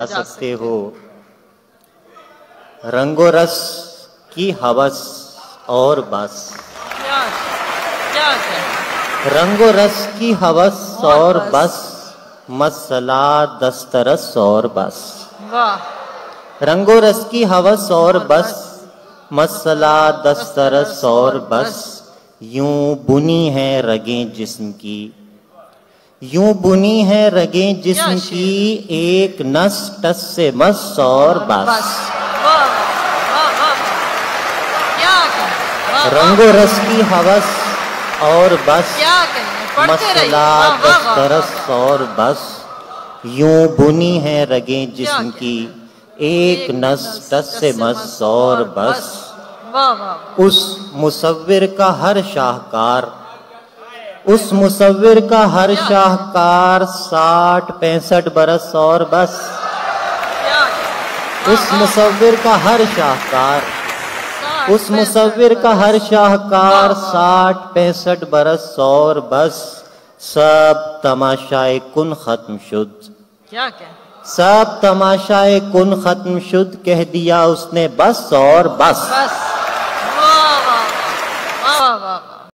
सकते हो। रंगो रस की हवस और बस, रंगो रस की हवस और बस, मसला दस्तरस और बस। रंगो रस की हवस और बस, मसला दस्तरस और बस। यूं बुनी है रगें जिस्म की, यूं बुनी है रगें जिस्म की, एक नस टस से मस और बस। रंगो रस की हवस और बस, मसला दस्तरस और बस। यूं बुनी है रगें जिस्म की, एक नस टस से मस और बस। उस मुसव्विर का हर शाहकार, उस मुसव्विर का हर शाहकार, 60-65 बरस और बस। उस मुसव्विर का हर शाहकार, उस मुसव्विर का हर शाहकार, 60-65 बरस और बस। सब तमाशाए कुन खत्म शुद्ध, क्या सब तमाशाए कुन खत्म शुद्ध, कह दिया उसने बस और बस।